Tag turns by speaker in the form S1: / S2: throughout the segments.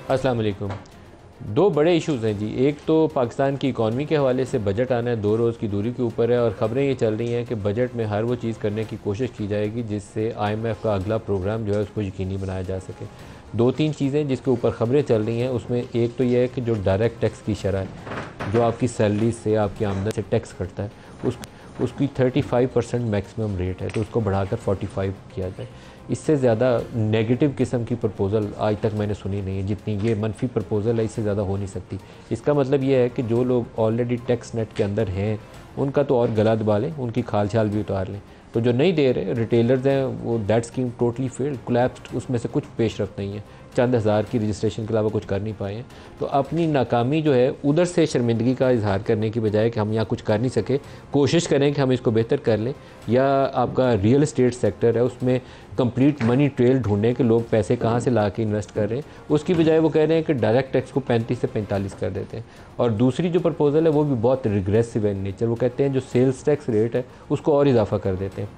S1: अस्सलाम वालेकुम। दो बड़े इश्यूज़ हैं जी। एक तो पाकिस्तान की इकॉनमी के हवाले से बजट आना है, 2 रोज़ की दूरी के ऊपर है और ख़बरें ये चल रही हैं कि बजट में हर वो चीज़ करने की कोशिश की जाएगी जिससे IMF का अगला प्रोग्राम जो है उसको यकीनी बनाया जा सके। 2-3 चीज़ें जिसके ऊपर ख़बरें चल रही हैं, उसमें एक तो ये है कि जो डायरेक्ट टैक्स की शरह है, जो आपकी सैलरी से, आपकी आमदन से टैक्स कटता है, उसकी 35% मैक्सिमम रेट है, तो उसको बढ़ाकर 45 किया जाए। इससे ज़्यादा नेगेटिव किस्म की प्रपोज़ल आज तक मैंने सुनी नहीं है। जितनी ये मनफी प्रपोज़ल है, इससे ज़्यादा हो नहीं सकती। इसका मतलब ये है कि जो लोग ऑलरेडी टैक्स नेट के अंदर हैं, उनका तो और गला दबा लें, उनकी खाल छाल भी उतार लें। तो जो नहीं दे रहे रिटेलर्स हैं, वो that scheme totally failed, collapsed, उसमें से कुछ पेशरफ नहीं है। चंद हज़ार की रजिस्ट्रेशन के अलावा कुछ कर नहीं पाए हैं। तो अपनी नाकामी जो है, उधर से शर्मिंदगी का इजहार करने की बजाय कि हम यहाँ कुछ कर नहीं सके, कोशिश करें कि हम इसको बेहतर कर लें। या आपका रियल एस्टेट सेक्टर है, उसमें कंप्लीट मनी ट्रेल ढूंढने के लोग पैसे कहाँ से ला के इन्वेस्ट कर रहे हैं, उसकी बजाय वो कह रहे हैं कि डायरेक्ट टैक्स को 35 से 45 कर देते हैं। और दूसरी जो प्रपोज़ल है वो भी बहुत रिग्रेसिव है इन नेचर। वो कहते हैं जो सेल्स टैक्स रेट है उसको और इजाफा कर देते हैं।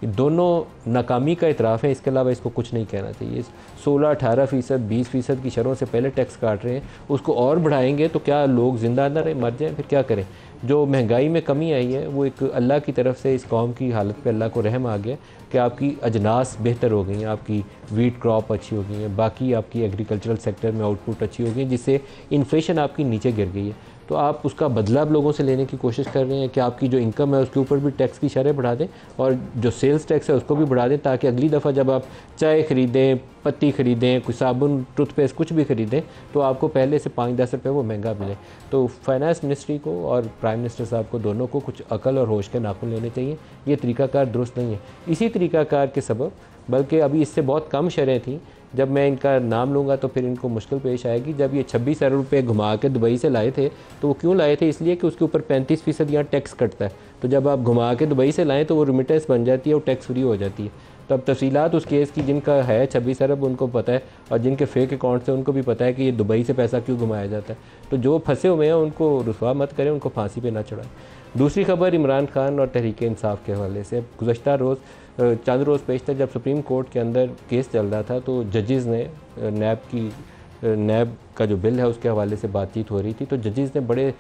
S1: ये दोनों नाकामी का इतराफ़ है, इसके अलावा इसको कुछ नहीं कहना चाहिए। 16-18%, 20% की शरों से पहले टैक्स काट रहे हैं, उसको और बढ़ाएंगे तो क्या लोग ज़िंदा न रहे, मर जाएं, फिर क्या करें। जो महंगाई में कमी आई है वो एक अल्लाह की तरफ से इस कौम की हालत पे अल्लाह को रहम आ गया कि आपकी अजनास बेहतर हो गई हैं, आपकी वीट क्रॉप अच्छी हो गई है, बाकी आपकी एग्रीकल्चरल सेक्टर में आउटपुट अच्छी हो गई है, जिससे इन्फ्लेशन आपकी नीचे गिर गई है। तो आप उसका बदला आप लोगों से लेने की कोशिश कर रहे हैं कि आपकी जो इनकम है उसके ऊपर भी टैक्स की शरह बढ़ा दें और जो सेल्स टैक्स है उसको भी बढ़ा दें, ताकि अगली दफ़ा जब आप चाय ख़रीदें, पत्ती ख़रीदें, कोई साबुन, टूथपेस्ट कुछ भी ख़रीदें, तो आपको पहले से 5-10 रुपये वो महंगा मिले। तो फाइनेंस मिनिस्ट्री को और प्राइम मिनिस्टर साहब को दोनों को कुछ अकल और होश के नाखून लेने चाहिए। ये तरीक़ाकार दुरुस्त नहीं है। इसी तरीक़ाकार के सबब, बल्कि अभी इससे बहुत कम शरह थी, जब मैं इनका नाम लूँगा तो फिर इनको मुश्किल पेश आएगी। जब ये 26 अरब रुपये घुमा के दुबई से लाए थे, तो वो क्यों लाए थे? इसलिए कि उसके ऊपर 35% यहाँ टैक्स कटता है। तो जब आप घुमा के दुबई से लाएँ तो वो रिमिटेंस बन जाती है और टैक्स फ्री हो जाती है। तो अब तफसीलात उस केस की जिनका है 26 अरब उनको पता है, और जिनके फेक अकाउंट्स हैं उनको भी पता है कि ये दुबई से पैसा क्यों घुमाया जाता है। तो जो फंसे हुए हैं उनको रुसवा मत करें, उनको फांसी पे ना चढ़ाएं। दूसरी खबर इमरान खान और तहरीक इंसाफ के हवाले से। गुज़श्ता रोज़ चंद रोज़ पेशतर जब सुप्रीम कोर्ट के अंदर केस चल रहा था, तो जजेज़ ने नैब का जो बिल है उसके हवाले से बातचीत हो रही थी, तो जजेज़ ने बड़े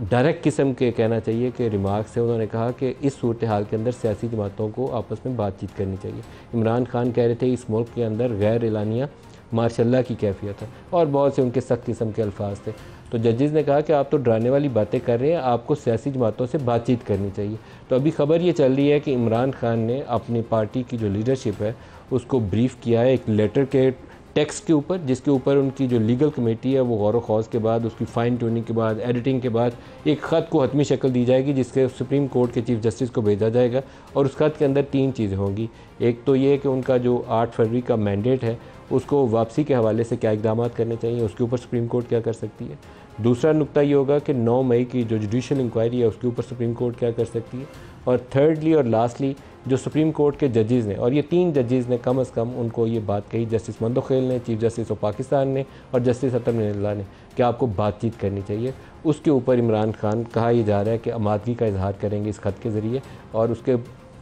S1: डायरेक्ट किस्म के, कहना चाहिए कि रिमार्क्स से उन्होंने कहा कि इस सूरत हाल के अंदर सियासी जमातों को आपस में बातचीत करनी चाहिए। इमरान खान कह रहे थे इस मुल्क के अंदर गैर एलानिया मार्शल्ला की कैफियत है, और बहुत से उनके सख्त किस्म के अल्फाज थे। तो जजेज़ ने कहा कि आप तो डराने वाली बातें कर रहे हैं, आपको सियासी जमातों से बातचीत करनी चाहिए। तो अभी खबर ये चल रही है कि इमरान खान ने अपनी पार्टी की जो लीडरशिप है उसको ब्रीफ़ किया है एक लेटर के टेक्स्ट के ऊपर, जिसके ऊपर उनकी जो लीगल कमेटी है वो गौर व खौज के बाद, उसकी फ़ाइन ट्यूनिंग के बाद, एडिटिंग के बाद एक ख़त को हतमी शक्ल दी जाएगी, जिसके सुप्रीम कोर्ट के चीफ जस्टिस को भेजा जाएगा। और उस ख़त के अंदर 3 चीज़ें होंगी। एक तो ये कि उनका जो 8 फरवरी का मैंडेट है उसको वापसी के हवाले से क्या इक़दाम करने चाहिए, उसके ऊपर सुप्रीम कोर्ट क्या कर सकती है। दूसरा नुक्ता ये होगा कि 9 मई की जो जुडिशल इंक्वायरी है उसके ऊपर सुप्रीम कोर्ट क्या कर सकती है। और थर्डली और लास्टली जो सुप्रीम कोर्ट के जजेज़ ने, और ये 3 जजेज़ ने कम अज़ कम उनको ये बात कही, जस्टिस मंदोखेल ने, चीफ जस्टिस ऑफ पाकिस्तान ने और जस्टिस अतम निल्ला ने, कि आपको बातचीत करनी चाहिए। उसके ऊपर इमरान खान, कहा यह जा रहा है कि आमादगी का इजहार करेंगे इस खत के ज़रिए, और उसके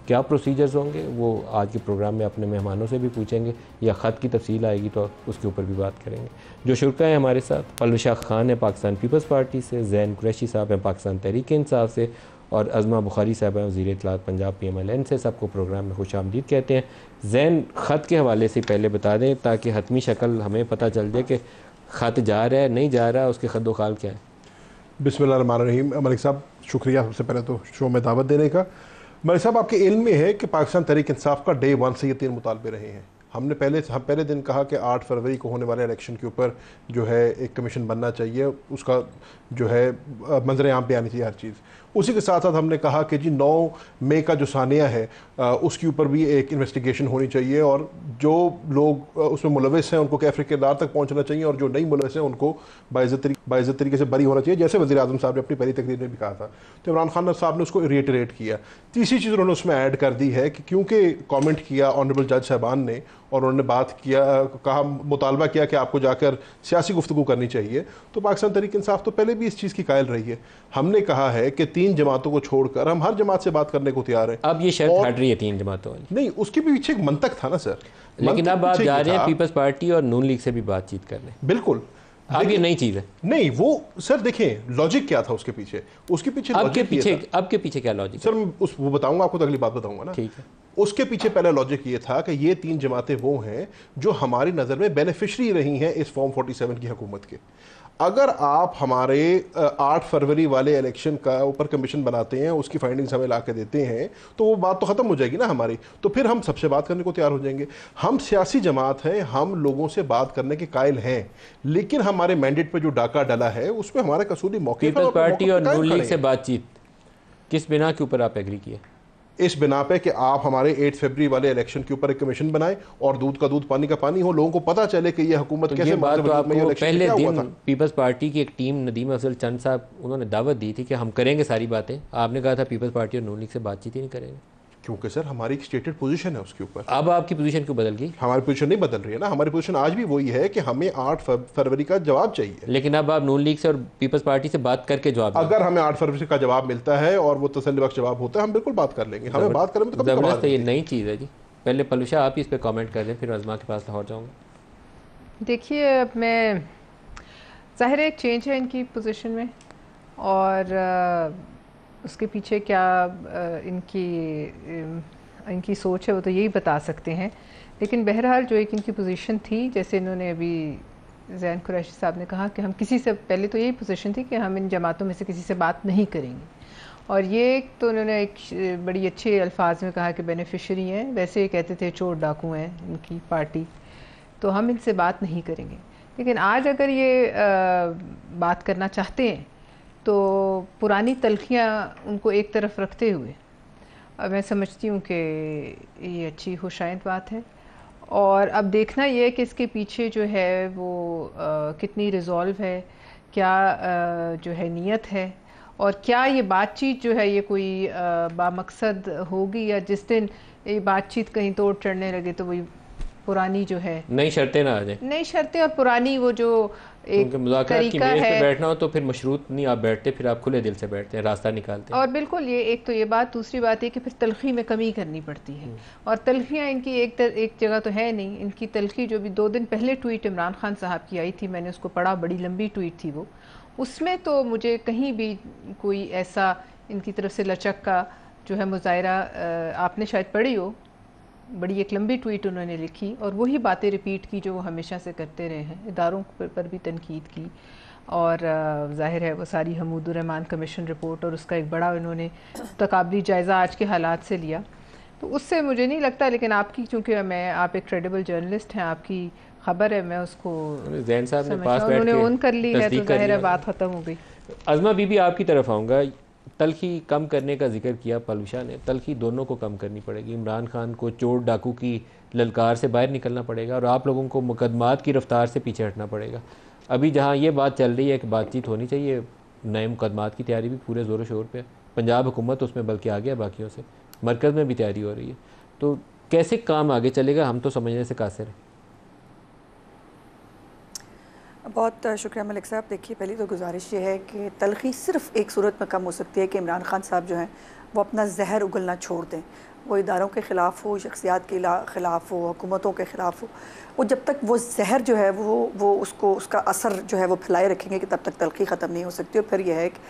S1: क्या प्रोसीजर्स होंगे वो आज के प्रोग्राम में अपने मेहमानों से भी पूछेंगे, या ख़त की तफसील आएगी तो उसके ऊपर भी बात करेंगे। जो शुरका हैं हमारे साथ, पलवशा खान है पाकिस्तान पीपल्स पार्टी से, ज़ैन कुरैशी साहब हैं पाकिस्तान तहरीक इंसाफ से, और अज़मा बुखारी साहब हैं वज़ीर इत्तलात पंजाब PMLN से। सबको प्रोग्राम में खुश आमदीद कहते हैं। ज़ैन, ख़त के हवाले से पहले बता दें ताकि हतमी शक्ल हमें पता चल जाए कि ख़त जा रहा है नहीं जा रहा, उसके खद्दो खाल क्या है।
S2: बिस्मिल्लाहिर्रहमानिर्रहीम। मलिक साहब शुक्रिया सबसे पहले तो शो में दावत देने का। मलिक साहब, आपके इल्म में है कि पाकिस्तान तहरीक इंसाफ का डे 1 से ये 3 मुतालबे रहे हैं। हमने पहले दिन कहा कि 8 फरवरी को होने वाले इलेक्शन के ऊपर जो है एक कमीशन बनना चाहिए, उसका जो है मंजर आम पे आनी चाहिए हर चीज़। उसी के साथ साथ हमने कहा कि जी 9 मई का जो सानिया है उसके ऊपर भी एक इन्वेस्टिगेशन होनी चाहिए, और जो लोग उसमें मुलविस हैं उनको कैफरे किरदार तक पहुंचना चाहिए, और जो नहीं मुलविस हैं उनको बाइज़्ज़त तरीके से बरी होना चाहिए, जैसे वज़ीर आज़म साहब ने अपनी पहली तकरीर में भी कहा था। तो इमरान खान साहब ने उसको रिएटरेट किया। तीसरी चीज़ उन्होंने उसमें ऐड कर दी है कि क्योंकि कॉमेंट किया ऑनरेबल जज साहबान ने, और उन्होंने बात किया, कहा, मुतालबा किया कि आपको जाकर सियासी गुफ्तगू करनी चाहिए, तो पाकिस्तान तहरीक इंसाफ तो पहले भी इस चीज़ की कायल रही है। हमने कहा है कि 3 जमातों को छोड़कर हम हर जमात से बात करने को तैयार हैं।
S1: अब ये शर्त हट रही है 3 जमातों वाली।
S2: नहीं, उसके भी पीछे एक मंतक था ना सर।
S1: लेकिन अब आप जा रहे हैं पीपल्स पार्टी और नून लीग से भी बातचीत करने।
S2: बिल्कुल,
S1: अब ये नई चीज़ है।
S2: नहीं, वो सर देखें लॉजिक क्या था उसके पीछे। उसके पीछे
S1: अब के पीछे क्या लॉजिक
S2: सर, मैं वो बताऊंगा आपको, तो अगली बात बताऊंगा ना।
S1: ठीक है।
S2: उसके पीछे पहला लॉजिक ये था कि ये 3 जमातें वो हैं जो हमारी नज़र में बेनिफिशरी रही हैं इस फॉर्म 47 की हुकूमत के। अगर आप हमारे 8 फरवरी वाले इलेक्शन का ऊपर कमीशन बनाते हैं, उसकी फाइंडिंग्स हमें ला के देते हैं, तो वो बात तो ख़त्म हो जाएगी ना हमारी। तो फिर हम सबसे बात करने को तैयार हो जाएंगे। हम सियासी जमात हैं, हम लोगों से बात करने के कायल हैं, लेकिन हमारे मैंडेट पर जो डाका डला है उसमें हमारा कसूरी मौके।
S1: पीपल्स पार्टी और नून लीग से बातचीत किस बिना के ऊपर आप एग्री किए?
S2: इस बिना पे कि आप हमारे 8 फरवरी वाले इलेक्शन के ऊपर एक कमीशन बनाएं और दूध का दूध पानी का पानी हो, लोगों को पता चले कि ये हुकूमत
S1: तो
S2: कैसे।
S1: ये बात तो आपको पहले दिन पीपल्स पार्टी की एक टीम, नदीम अफजल चंद साहब, उन्होंने दावत दी थी कि हम करेंगे सारी बातें। आपने कहा था पीपल्स पार्टी और नून लीग से बातचीत ही नहीं करेंगे,
S2: क्योंकि सर हमारी एक स्टेटेड पोजीशन है उसके ऊपर।
S1: अब आपकी पोजीशन क्यों बदल गई?
S2: हमारी पोजीशन नहीं बदल रही है ना, हमारी पोजीशन आज भी वही है कि हमें 8 फरवरी का जवाब चाहिए।
S1: लेकिन अब आप नून लीग से और पीपल्स पार्टी से बात करके जवाब,
S2: अगर हमें 8 फरवरी का जवाब मिलता है और वो तसल्लीबख्श जवाब होता है, हम बिल्कुल बात कर लेंगे। हमें बात करें तो
S1: जबरदस्त है, ये नई चीज़ है जी। पहले पलूषा आप इस पर कॉमेंट कर दें, फिर अजमा के पास लाहौर जाऊँगा।
S3: देखिए, अब मैं ज़ाहिर है एक चेंज है इनकी पोजीशन में, और उसके पीछे क्या इनकी सोच है वो तो यही बता सकते हैं। लेकिन बहरहाल जो एक इनकी पोजीशन थी, जैसे इन्होंने अभी ज़ैन कुरैशी साहब ने कहा कि हम किसी से, पहले तो यही पोजीशन थी कि हम इन जमातों में से किसी से बात नहीं करेंगे, और ये तो उन्होंने एक बड़ी अच्छे अल्फाज में कहा कि बेनिफिशरी हैं। वैसे ही कहते थे चोर डाकू हैं इनकी पार्टी, तो हम इनसे बात नहीं करेंगे। लेकिन आज अगर ये बात करना चाहते हैं तो पुरानी तलखियाँ उनको एक तरफ रखते हुए मैं समझती हूँ कि ये अच्छी खुशाइंद बात है। और अब देखना ये है कि इसके पीछे जो है वो कितनी रिज़ॉल्व है, क्या जो है नीयत है, और क्या ये बातचीत जो है ये कोई बामकसद होगी, या जिस दिन ये बातचीत कहीं तोड़ चढ़ने लगे तो वही पुरानी जो है
S1: नई शर्तें ना आ जाए।
S3: नई शर्तें और पुरानी वो जो एक
S1: मुज़ाकरात की मेज़ पे बैठना हो तो फिर मशरूत नहीं आप बैठते, फिर आप खुले दिल से बैठते हैं, रास्ता निकालते हैं।
S3: और बिल्कुल, ये एक तो ये बात, दूसरी बात ये कि फिर तलखी में कमी करनी पड़ती है, और तलखियाँ इनकी एक जगह तो है नहीं। इनकी तलखी जो भी 2 दिन पहले ट्वीट इमरान खान साहब की आई थी, मैंने उसको पढ़ा, बड़ी लंबी ट्वीट थी वो, उसमें तो मुझे कहीं भी कोई ऐसा इनकी तरफ से लचक का जो है मुजाहरा, आपने शायद पढ़ी हो, बड़ी एक लंबी ट्वीट उन्होंने लिखी और वही बातें रिपीट की जो वो हमेशा से करते रहे हैं, इदारों पर भी तनकीद की, और ज़ाहिर है वो सारी हमूदुर रहमान कमीशन रिपोर्ट और उसका एक बड़ा उन्होंने तकाबली जायज़ा आज के हालात से लिया। तो उससे मुझे नहीं लगता, लेकिन आपकी, चूँकि आप एक क्रेडिबल जर्नलिस्ट हैं, आपकी खबर है, मैं उसको
S1: ज़ैन साहब ने पास
S3: उन्होंने ऑन कर ली है, तो ज़ाहिर है बात ख़त्म हो गई।
S1: अज़मा बीबी, आपकी तरफ आऊँगा। तलखी कम करने का जिक्र किया पलूषा ने, तलखी दोनों को कम करनी पड़ेगी। इमरान खान को चोर डाकू की ललकार से बाहर निकलना पड़ेगा और आप लोगों को मुकदमात की रफ्तार से पीछे हटना पड़ेगा। अभी जहाँ ये बात चल रही है कि बातचीत होनी चाहिए, नए मुकदमात की तैयारी भी पूरे ज़ोर शोर पे है। पंजाब हुकूमत उसमें बल्कि आ गया बाकियों से, मरकज़ में भी तैयारी हो रही है। तो कैसे काम आगे चलेगा, हम तो समझने से कासिर हैं।
S4: बहुत शुक्रिया मलिक साहब। देखिए, पहली तो गुजारिश ये है कि तलखी सिर्फ एक सूरत में कम हो सकती है कि इमरान खान साहब जो हैं वो अपना जहर उगलना छोड़ दें। वो इदारों के ख़िलाफ़ हो, शख्सियात के ख़िलाफ़ हो, हुकूमतों के ख़िलाफ़ हो, वो जब तक वो जहर जो है वो उसका असर जो है वो फैलाए रखेंगे कि तब तक तलखी ख़त्म नहीं हो सकती। और फिर यह है कि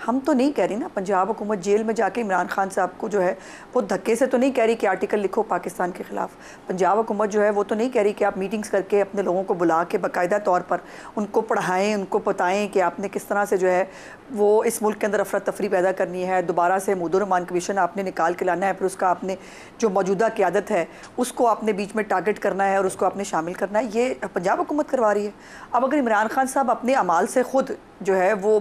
S4: हम तो नहीं कह रही ना, पंजाब हुकूमत जेल में जाके इमरान खान साहब को जो है वो धक्के से तो नहीं कह रही कि आर्टिकल लिखो पाकिस्तान के ख़िलाफ़। पंजाब हुकूमत जो है वो तो नहीं कह रही कि आप मीटिंग्स करके अपने लोगों को बुला के बाकायदा तौर पर उनको पढ़ाएं, उनको बताएं कि आपने किस तरह से जो है वो इस मुल्क के अंदर अफरा तफरी पैदा करनी है, दोबारा से हमूदुर रहमान कमीशन आपने निकाल के लाना है, फिर उसका आपने जो मौजूदा क़यादत है उसको आपने बीच में टारगेट करना है और उसको आपने शामिल करना है। ये पंजाब हुकूमत करवा रही है। अब अगर इमरान खान साहब अपने अमाल से ख़ुद जो है वो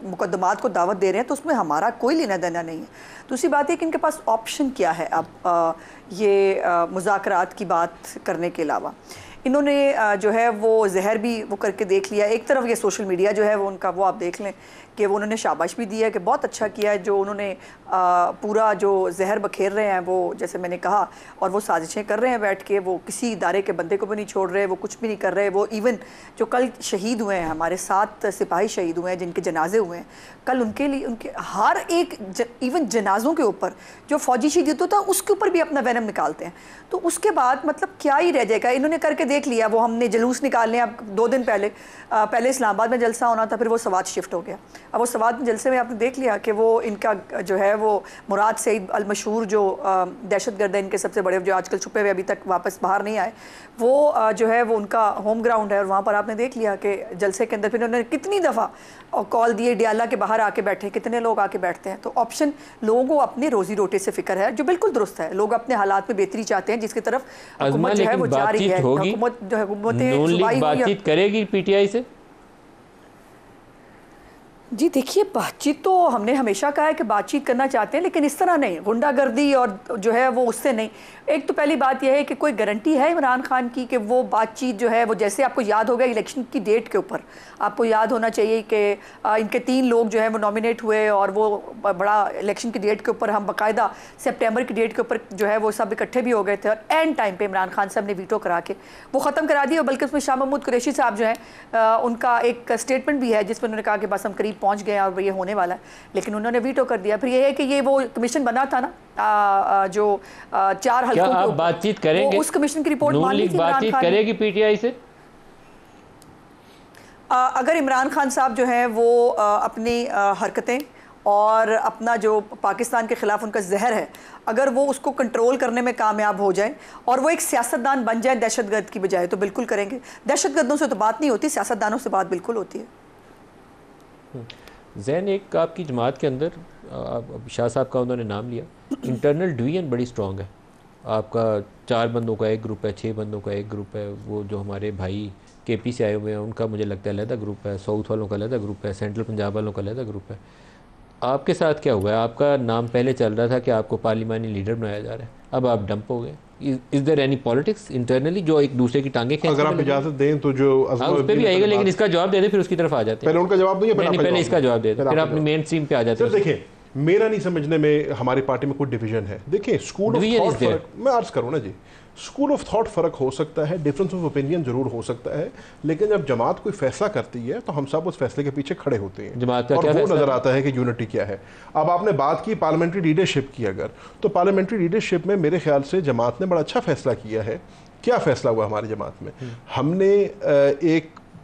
S4: मुकदमात को दावत दे रहे हैं तो उसमें हमारा कोई लेना देना नहीं है। दूसरी बात है कि इनके पास ऑप्शन क्या है अब ये मुज़ाकरात की बात करने के अलावा। इन्होंने जो है वो जहर भी वो करके देख लिया। एक तरफ ये सोशल मीडिया जो है वो उनका, वो आप देख लें कि वो उन्होंने शाबाश भी दी है कि बहुत अच्छा किया है जो उन्होंने पूरा जो जहर बखेर रहे हैं वो, जैसे मैंने कहा, और वो साजिशें कर रहे हैं बैठ के, वो किसी इदारे के बंदे को भी नहीं छोड़ रहे, वो कुछ भी नहीं कर रहे। वो इवन जो कल शहीद हुए हैं, हमारे 7 सिपाही शहीद हुए हैं जिनके जनाजे हुए हैं कल, उनके लिए उनके हर एक इवन जनाजों के ऊपर जो फौजी शहीद होता है उसके ऊपर भी अपना वैनम निकालते हैं। तो उसके बाद मतलब क्या ही रह जाएगा। इन्होंने करके देख लिया, वो हमने जुलूस निकालने, अब 2 दिन पहले इस्लामाबाद में जलसा होना था, फिर वो सवात शिफ्ट हो गया। अब वो सवात में जलसे में आपने देख लिया कि वो इनका जो है वो मुराद सईद अल मशहूर जो दहशतगर्द है इनके सबसे बड़े, जो आजकल छुपे हुए अभी तक वापस बाहर नहीं आए, वो जो है वो उनका होम ग्राउंड है और वहाँ पर आपने देख लिया कि जलसे के अंदर फिर उन्होंने कितनी दफ़ा कॉल दिए, डियाला के बाहर आके बैठे, कितने लोग आके बैठते हैं। तो ऑप्शन लोगों को अपने रोजी रोटी से फिक्र है, जो बिल्कुल दुरुस्त है। लोग अपने हालात में बेहतरी चाहते हैं जिसकी तरफ हुकूमत जो है वो जा रही है। हुकूमत जो है
S1: बातचीत करेगी पीटीआई से?
S4: जी देखिए, बातचीत तो हमने हमेशा कहा है कि बातचीत करना चाहते हैं, लेकिन इस तरह नहीं, गुंडागर्दी और जो है वो उससे नहीं। एक तो पहली बात यह है कि कोई गारंटी है इमरान खान की कि वो बातचीत जो है वो, जैसे आपको याद होगा इलेक्शन की डेट के ऊपर आपको याद होना चाहिए कि इनके 3 लोग जो है वो नॉमिनेट हुए और वो बड़ा इलेक्शन की डेट के ऊपर हम बाकायदा सितंबर की डेट के ऊपर जो है वो सब इकट्ठे भी हो गए थे और एंड टाइम पे इमरान खान साहब ने वीटो करा के वो ख़त्म करा दिया। बल्कि उसमें शाह महमूद कुरैशी साहब जो है उनका एक स्टेटमेंट भी है जिसमें उन्होंने कहा कि बस हम करीब पहुँच गए और ये होने वाला है, लेकिन उन्होंने वीटो कर दिया। फिर ये है कि ये वो कमीशन बना था ना जो 4 हल्कों
S1: के ऊपर बातचीत करेंगे,
S4: उस कमीशन की रिपोर्ट मान ली थी
S1: बातचीत करेगी पीटीआई से?
S4: अगर इमरान खान साहब जो है वो अपनी हरकतें और अपना जो पाकिस्तान के ख़िलाफ़ उनका जहर है, अगर वो उसको कंट्रोल करने में कामयाब हो जाए और वो एक सियासतदान बन जाए दहशतगर्द की बजाय, तो बिल्कुल करेंगे। दहशतगर्दों से तो बात नहीं होती, सियासतदानों से बात बिल्कुल होती है।
S1: जैन, एक आपकी जमात के अंदर शाह साहब का उन्होंने नाम लिया, इंटरनल डिवीजन बड़ी स्ट्रॉन्ग है। आपका 4 बंदों का एक ग्रुप है, 6 बंदों का एक ग्रुप है। वो जो हमारे भाई केपी से आए हुए हैं उनका मुझे लगता है अलग ग्रुप है, साउथ वालों का अलग ग्रुप है, सेंट्रल पंजाब वालों का अलग ग्रुप है। आपके साथ क्या हुआ है? आपका नाम पहले चल रहा था कि आपको पार्लिमानी लीडर बनाया जा रहा है, अब आप डंप हो गए। Is there any politics internally जो एक दूसरे की टांगे खींचने?
S2: अगर आप इजाजत दें तो जो
S1: उस पे भी आएगा, लेकिन इसका जवाब दे दे, फिर उसकी तरफ आ जाते हैं।
S2: पहले उनका जवाब दूंगा,
S1: पहले इसका जवाब दे दे, फिर अपनी मेन स्ट्रीम पे आ जाते हैं।
S2: देखिए, मेरा नहीं समझने में हमारी पार्टी में कोई डिवीजन है। देखिए, स्कूल ऑफ थॉट, मैं अर्ज करूँ ना जी, स्कूल ऑफ थॉट फ़र्क हो सकता है, डिफरेंस ऑफ ओपिनियन जरूर हो सकता है, लेकिन जब जमात कोई फैसला करती है तो हम सब उस फैसले के पीछे खड़े होते हैं।
S1: जमात का
S2: और
S1: क्या
S2: वो नजर आता है कि यूनिटी क्या है। अब आपने बात की पार्लियामेंट्री लीडरशिप की, अगर तो पार्लियामेंट्री लीडरशिप में मेरे ख्याल से जमात ने बड़ा अच्छा फैसला किया है। क्या फैसला हुआ हमारी जमात में?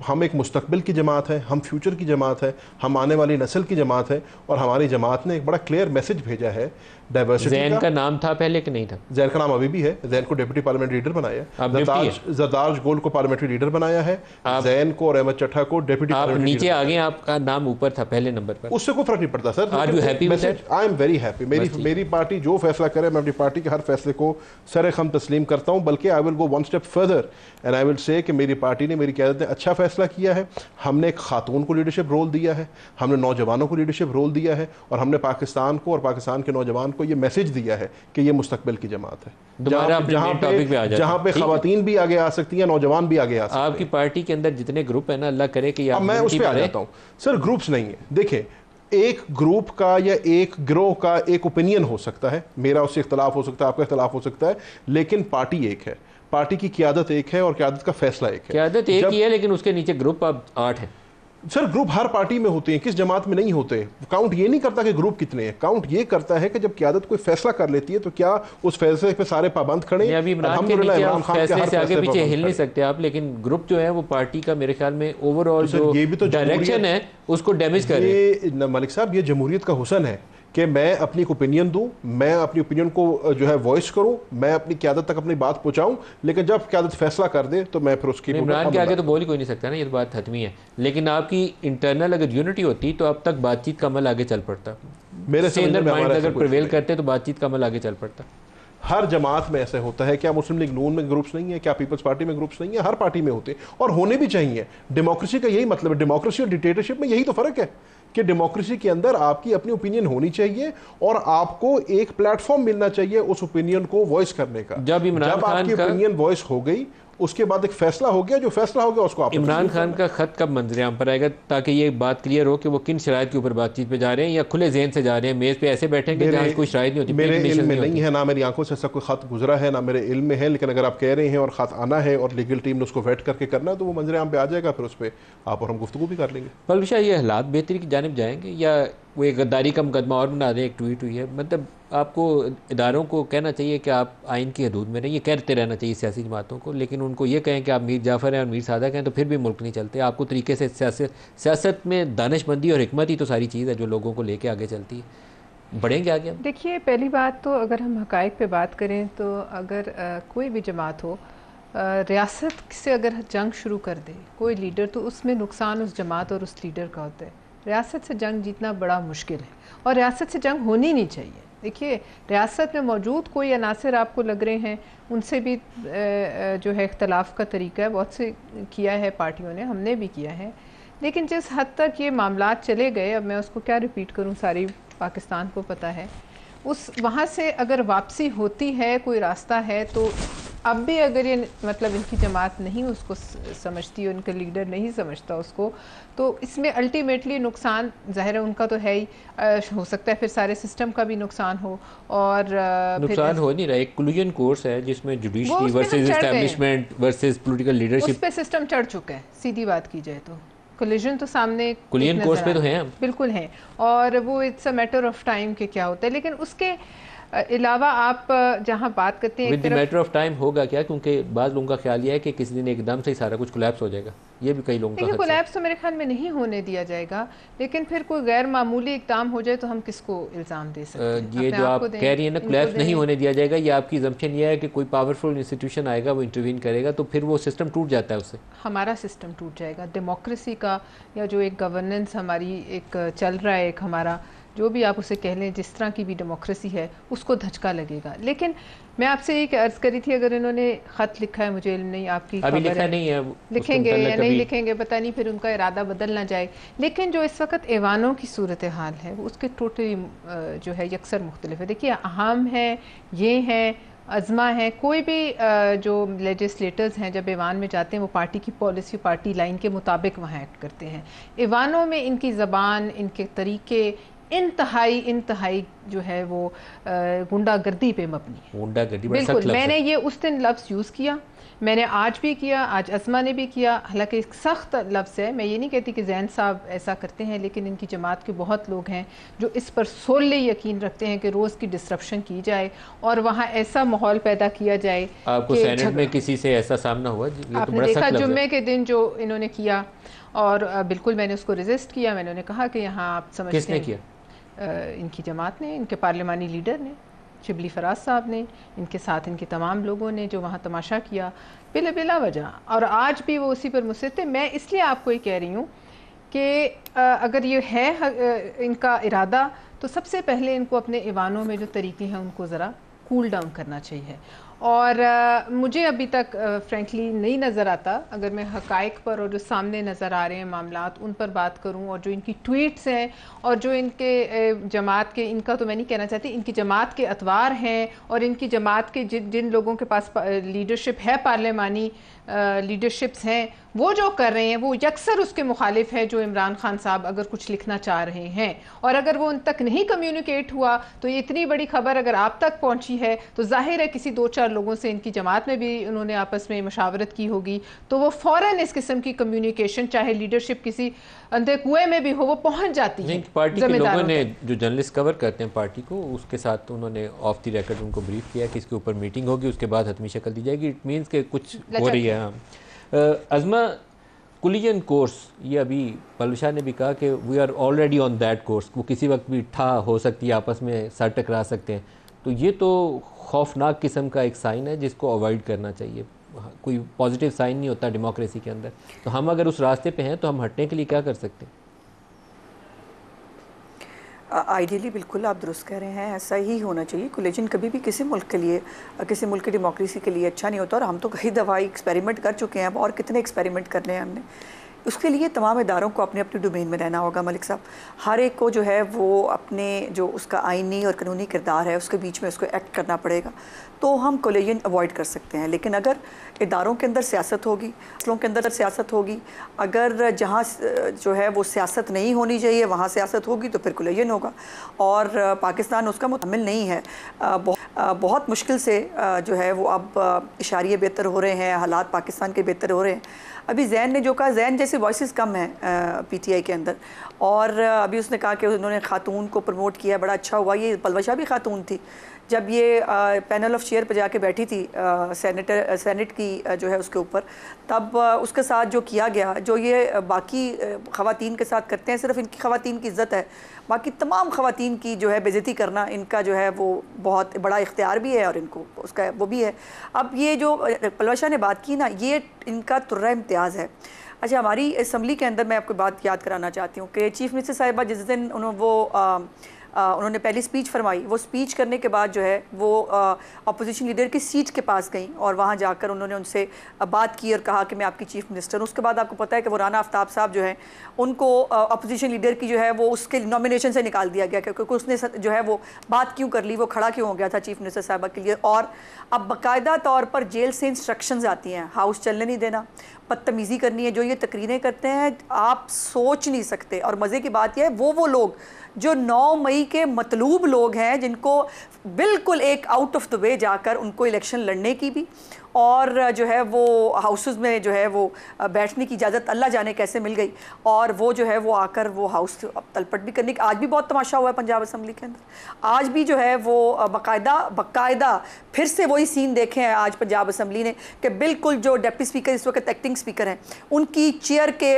S2: हम एक मुस्तकबिल की जमात है, हम फ्यूचर की जमात है, हम आने वाली नस्ल की जमात है, और हमारी जमात ने एक बड़ा क्लियर मैसेज भेजा है डाइवर्सिटी का।
S1: जैन का नाम था पहले कि नहीं था?
S2: जैन का नाम अभी भी है। जैन को डिप्टी पार्लियामेंट्री लीडर बनाया, जरदार गोल को पार्लियामेंट्री लीडर बनाया है, जैन को और अहमद चट्ठा को डिप्टी पार्लियामेंट्री
S1: नीचे आगे आपका नाम ऊपर था पहले नंबर पर,
S2: उससे कोई फर्क नहीं पड़ता sir.
S1: Are you happy with that?
S2: I am very happy. मेरी पार्टी जो फैसला करे, मैं अपनी पार्टी के हर फैसले को सरेखम तस्लीम करता हूँ, बल्कि I will go 1 step further and I will say कि मेरी पार्टी ने, मेरी क़यादत ने अच्छा फैसला किया है। हमने एक खातून को लीडरशिप रोल दिया है, हमने नौजवानों को लीडरशिप रोल दिया है, और हमने पाकिस्तान को और पाकिस्तान के नौजवान को ये मैसेज दिया है कि ये मुस्तकबिल की जमात है, जहाँ पे खवातीन भी आगे आ सकती हैं, नौजवान भी आगे आ सकते हैं।
S1: आपकी पार्टी के अंदर जितने ग्रुप है ना, अल्लाह करे कि
S2: मैं उस पर आ जाता हूँ सर। ग्रुप्स नहीं है, देखिए, एक ग्रुप का या एक गिरोह का एक ओपिनियन हो सकता है, मेरा उससे इख्तलाफ हो सकता है, आपका इख्तलाफ हो सकता है, लेकिन पार्टी एक है, पार्टी की क़यादत एक है और क़यादत का फैसला एक है।
S1: क़यादत एक ही है, लेकिन उसके नीचे ग्रुप अब 8 है।
S2: सर, ग्रुप हर पार्टी में होते हैं, किस जमात में नहीं होते। काउंट ये नहीं करता कि ग्रुप कितने हैं, काउंट ये करता है कि जब क़यादत कोई फैसला कर लेती है तो क्या उस फैसले पे सारे पाबंद खड़े।
S1: अभी इमरान फैसले से आगे पीछे हिल नहीं सकते आप, लेकिन ग्रुप जो है वो पार्टी का मेरे ख्याल में ओवरऑल जो डायरेक्शन है उसको डैमेज कर रहे हैं।
S2: मलिक साहब, ये जमहूरियत का हुस्न है कि मैं अपनी ओपिनियन दूं, मैं अपनी ओपिनियन को जो है वॉइस करूं, मैं अपनी क़यादत तक अपनी बात पहुंचाऊं, लेकिन जब क़यादत फैसला कर दे तो मैं फिर उसकी
S1: इमरान के आगे तो बोल ही कोई नहीं सकता ना, ये बात हतमी है। लेकिन आपकी इंटरनल अगर यूनिटी होती तो अब तक बातचीत का अमल आगे चल पड़ता। मेरे से अगर प्रिवेल करते तो बातचीत का अमल आगे चल पड़ता।
S2: हर जमात में ऐसे होता है। क्या मुस्लिम लीग नून में ग्रुप्स नहीं है? क्या पीपल्स पार्टी में ग्रुप्स नहीं है? हर पार्टी में होते हैं और होने भी चाहिए। डेमोक्रेसी का यही मतलब है। डेमोक्रेसी और डिक्टेटरशिप में यही तो फर्क है कि डेमोक्रेसी के अंदर आपकी अपनी ओपिनियन होनी चाहिए और आपको एक प्लेटफॉर्म मिलना चाहिए उस ओपिनियन को वॉइस करने का। जब आपकी ओपिनियन वॉइस हो गई उसके बाद एक फैसला हो गया, जो फैसला हो गया उसको आप
S1: इमरान खान का खत कब मंजरेआम पर आएगा, ताकि ये बात क्लियर हो कि वो किन शराइत के ऊपर बातचीत पे जा रहे हैं, या खुले जहन से जा रहे हैं, मेज़ पे ऐसे बैठे हैं जहाँ कोई शराइत नहीं होती,
S2: मेरे इल्म में नहीं
S1: होती
S2: है, ना मेरी आंखों से ऐसा कोई खत गुजरा है, ना मेरे इल्म में है, लेकिन अगर आप कह रहे हैं और खत आना है और लीगल टीम ने उसको वेट करके करना है तो वो मंजरेआम पे आ जाएगा, फिर उस पर आप और हम गुफ्तगू भी कर लेंगे।
S1: पलवल शाह, ये हालात बेहतरी की जानिब जाएंगे या वो एक गद्दारी का मुकदमा और बना दें? एक ट्वीट हुई है, मतलब आपको इदारों को कहना चाहिए कि आप आइन की हदूद में रहिए, कहते रहना चाहिए सियासी जमातों को, लेकिन उनको ये कहें कि आप मीर जाफ़र हैं और मीर सादक हैं तो फिर भी मुल्क नहीं चलते। आपको तरीके से सियासत में दानिशमंदी और हिकमत ही तो सारी चीज़ है जो लोगों को लेके आगे चलती है। बढ़ेंगे आगे हम?
S3: देखिए, पहली बात तो अगर हम हक़ाइक़ पे बात करें तो अगर कोई भी जमात हो रियासत से अगर जंग शुरू कर दे कोई लीडर, तो उसमें नुकसान उस जमात और उस लीडर का होता है। रियासत से जंग जीतना बड़ा मुश्किल है और रियासत से जंग होनी नहीं चाहिए। देखिए, रियासत में मौजूद कोई अनासर आपको लग रहे हैं, उनसे भी जो है इख्तलाफ का तरीका है, बहुत से किया है पार्टियों ने, हमने भी किया है, लेकिन जिस हद तक ये मामलात चले गए, अब मैं उसको क्या रिपीट करूं, सारी पाकिस्तान को पता है, उस वहाँ से अगर वापसी होती है, कोई रास्ता है, तो अब भी अगर ये मतलब इनकी जमात नहीं उसको समझती, उनका लीडर नहीं समझता उसको, तो इसमें अल्टीमेटली नुकसान ज़ाहिर है उनका तो है ही, हो सकता है फिर सारे सिस्टम का भी नुकसान हो। और
S1: नुकसान हो नहीं रहा, एक कोलिजन कोर्स है जिसमें judiciary versus establishment versus political leadership,
S3: उस पे सिस्टम चढ़ चुका है। सीधी बात की जाए तो कोलिजन तो सामने,
S1: कोलिजन कोर्स पे तो हैं हम,
S3: बिल्कुल हैं, और वो it's a matter of time के क्या होता है। लेकिन उसके अलावा आप जहाँ बात करते हैं,
S1: with the matter of time होगा क्या, क्योंकि बाद लोगों का ख्याल ये है कि किसी दिन एकदम से ही सारा कुछ कोलैप्स हो जाएगा, ये भी कई लोगों का
S3: कोलैप्स तो मेरे ख्याल में नहीं होने दिया जाएगा, लेकिन फिर कोई गैर मामूली इक़दाम हो जाए तो हम किसको इल्ज़ाम दे सकते हैं?
S1: ये जो आप कह रही है ना कोलैप्स नहीं होने दिया जाएगा, ये आपकी ज़म्पशन ये है कि कोई पावरफुल इंस्टीट्यूशन आएगा, वो इंटरवीन करेगा, तो फिर वो सिस्टम टूट जाता है, उससे
S3: हमारा सिस्टम टूट जाएगा, डेमोक्रेसी का, या जो एक गवर्नेंस हमारी एक चल रहा है, एक हमारा जो भी आप उसे कह लें, जिस तरह की भी डेमोक्रेसी है, उसको धचका लगेगा। लेकिन मैं आपसे ये अर्ज़ करी थी, अगर इन्होंने ख़त लिखा है, मुझे इल्म नहीं, आपकी
S1: अभी लिखा नहीं है,
S3: लिखेंगे या नहीं लिखेंगे पता नहीं, फिर उनका इरादा बदल ना जाए। लेकिन जो इस वक्त ऐवानों की सूरत हाल है वो उसके टोटली जो है यकसर मुख्तलिफ है। देखिए, अहम है, ये हैं, अज़मा है, कोई भी जो लेजिस्लेटर्स हैं जब ऐवान में जाते हैं वो पार्टी की पॉलिसी, पार्टी लाइन के मुताबिक वहाँ एक्ट करते हैं। ऐवानों में इनकी ज़बान, इनके तरीके इंतहाई जो है वो गुंडागर्दी पे मबनी है।
S1: गुंडागर्दी
S3: बिल्कुल, मैंने ये उस दिन लफ्ज़ यूज़ किया, मैंने आज भी किया, आज अज़मा ने भी किया, हालांकि एक सख्त लफ्ज़ है। मैं ये नहीं कहती कि ज़ैन साहब ऐसा करते हैं, लेकिन इनकी जमात के बहुत लोग हैं जो इस पर सोले यकीन रखते हैं कि रोज़ की डिस्ट्रप्शन की जाए और वहाँ ऐसा माहौल पैदा किया जाए।
S1: आपको सेनेट में किसी से ऐसा सामना हुआ?
S3: आपने देखा जुम्मे के दिन जो इन्होंने किया, और बिल्कुल मैंने उसको रेजिस्ट किया। मैंने उन्हें कहा कि यहाँ आप समझते हैं,
S1: किसने किया?
S3: इनकी जमात ने, इनके पार्लिमानी लीडर ने, शिबली फराज साहब ने, इनके साथ इनके तमाम लोगों ने जो वहाँ तमाशा किया बिला वजह, और आज भी वो उसी पर मुसर थे। मैं इसलिए आपको ये कह रही हूँ कि अगर ये है इनका इरादा, तो सबसे पहले इनको अपने ईवानों में जो तरीके हैं उनको ज़रा कूल डाउन करना चाहिए। और मुझे अभी तक फ्रेंकली नहीं नज़र आता, अगर मैं हक़ाइक़ पर और जो सामने नज़र आ रहे हैं मामलात उन पर बात करूं, और जो इनकी ट्वीट्स हैं और जो इनके जमात के, इनका तो मैं नहीं कहना चाहती, इनकी जमात के अतवार हैं और इनकी जमात के जिन लोगों के पास लीडरशिप है, पार्लिमानी लीडरशिप्स हैं, वो जो कर रहे हैं वो यकसर उसके मुखालिफ है जो इमरान खान साहब अगर कुछ लिखना चाह रहे हैं। और अगर वो उन तक नहीं कम्युनिकेट हुआ, तो ये इतनी बड़ी खबर अगर आप तक पहुंची है तो जाहिर है किसी 2-4 लोगों से इनकी जमात में भी उन्होंने आपस में मशावरत की होगी, तो वो फ़ौरन इस किस्म की कम्युनिकेशन, चाहे लीडरशिप किसी अंधे कुएं में भी हो, वो पहुंच जाती है।
S1: पार्टी के लोगों ने, जो जर्नलिस्ट कवर करते हैं पार्टी को, उसके साथ उन्होंने ऑफ द रिकॉर्ड उनको ब्रीफ किया कि इसके ऊपर मीटिंग होगी, उसके बाद हतमी शक्ल दी जाएगी। इट मीन्स के कुछ हो रही है। अज़मा, कोलिजन कोर्स, ये अभी पलवल शाह ने भी कहा कि we are already on that course, वो किसी वक्त भी ठा हो सकती है, आपस में सर टकरा सकते हैं, तो ये तो खौफनाक किस्म का एक साइन है जिसको अवॉइड करना चाहिए। कोई पॉजिटिव साइन नहीं होता डेमोक्रेसी के अंदर। तो हम अगर उस रास्ते पे हैं तो हम हटने के लिए क्या कर सकते हैं?
S4: आइडियली बिल्कुल आप दुरुस्त कह रहे हैं, ऐसा ही होना चाहिए। कोलिजन कभी भी किसी मुल्क के लिए, किसी मुल्क की डेमोक्रेसी के लिए अच्छा नहीं होता, और हम तो कई दफ़ा एक्सपेरिमेंट कर चुके हैं अब, और कितने एक्सपेरिमेंट करने हैं हमने। उसके लिए तमाम इदारों को अपने अपने डोमेन में रहना होगा मलिक साहब। हर एक को जो है वो अपने जो उसका आइनी और कानूनी किरदार है उसके बीच में उसको एक्ट करना पड़ेगा, तो हम कोलिजन अवॉइड कर सकते हैं। लेकिन अगर इदारों के अंदर सियासत होगी, फैसलों के अंदर सियासत होगी, अगर जहाँ जो है वो सियासत नहीं होनी चाहिए वहाँ सियासत होगी, तो फिर कोलिजन होगा। और पाकिस्तान उसका मुतमिल नहीं है। बहुत मुश्किल से जो है वो अब इशारे बेहतर हो रहे हैं, हालात पाकिस्तान के बेहतर हो रहे हैं। अभी जैन ने जो कहा, जैन जैसे वॉइसेस कम हैं पीटीआई के अंदर, और अभी उसने कहा कि उन्होंने खातून को प्रमोट किया, बड़ा अच्छा हुआ। ये पलवशा भी खातून थी। जब ये पैनल ऑफ चेयर पर जाके बैठी थी सेनेट की जो है उसके ऊपर, तब उसके साथ जो किया गया, जो ये बाकी ख़वातीन के साथ करते हैं, सिर्फ इनकी ख़वातीन की इज़्ज़त है, बाकी तमाम ख़वातीन की जो है बेइज्जती करना इनका जो है वो बहुत बड़ा इख्तियार भी है और इनको उसका वो भी है। अब ये जो पलवशा ने बात की ना, ये इनका तुर्रा इम्तियाज़ है। अच्छा, हमारी असम्बली के अंदर मैं आपको बात याद कराना चाहती हूँ कि चीफ़ मिनिस्टर साहिबा जिस दिन उन्होंने पहली स्पीच फरमाई, वो स्पीच करने के बाद जो है वो अपोजिशन लीडर की सीट के पास गई और वहाँ जाकर उन्होंने उनसे बात की और कहा कि मैं आपकी चीफ मिनिस्टर हूँ। उसके बाद आपको पता है कि वो राना आफ्ताब साहब जो है उनको अपोजिशन लीडर की जो है वो उसके नॉमिनेशन से निकाल दिया गया, क्योंकि उसने जो है वो बात क्यों कर ली, वो खड़ा क्यों हो गया था चीफ मिनिस्टर साहबा के लिए। और अब बाकायदा तौर पर जेल से इंस्ट्रक्शंस आती हैं, हाउस चलने नहीं देना, बदतमीज़ी करनी है। जो ये तकरीरें करते हैं आप सोच नहीं सकते। और मज़े की बात यह है वो लोग जो 9 मई के मतलूब लोग हैं, जिनको बिल्कुल एक आउट ऑफ द वे जाकर उनको इलेक्शन लड़ने की भी और जो है वो हाउसेस में जो है वो बैठने की इजाज़त अल्लाह जाने कैसे मिल गई, और वो जो है वो आकर वो हाउस तलपट भी करने की। आज भी बहुत तमाशा हुआ है पंजाब असम्बली के अंदर, आज भी जो है वो बाकायदा फिर से वही सीन देखे हैं आज पंजाब असम्बली ने कि बिल्कुल जो डिप्टी स्पीकर इस वक्त एक्टिंग स्पीकर हैं उनकी चेयर के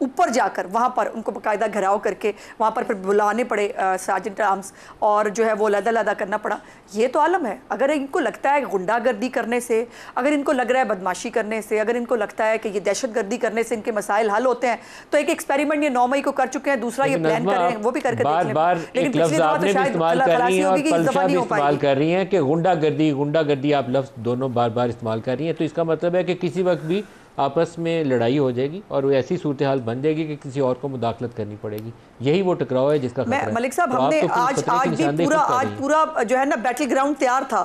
S4: ऊपर जाकर वहाँ पर उनको बाकायदा घेराव करके वहाँ पर फिर बुलाने पड़े सार्जेंट आर्म्स, और जो है वो लदा करना पड़ा। ये तो आलम है। अगर इनको लगता है गुंडागर्दी करने से, अगर इनको लग रहा है बदमाशी करने से, अगर इनको लगता है कि ये दहशतगर्दी करने से इनके मसाइल हल होते हैं, तो एक एक्सपेरिमेंट ये 9 मई को कर चुके हैं, दूसरा ये प्लान कर रहे हैं, वो भी करके
S1: बार-बार एक लफ्ज़ आपने भी इस्तेमाल कर रही हैं और पलशा भी इस्तेमाल कर रही हैं कि गुंडागर्दी आप लफ्ज़ दोनों बार-बार इस्तेमाल कर रही हैं। तो इसका मतलब है कि किसी वक्त भी आपस में लड़ाई हो जाएगी और वो ऐसी सूरत हाल बन जाएगी कि किसी और को मुदाखलत करनी पड़ेगी। यही वो टकराव है जिसका खतरा है।
S4: मलिक साहब, हमने आज पूरा जो है ना बैटल ग्राउंड तैयार था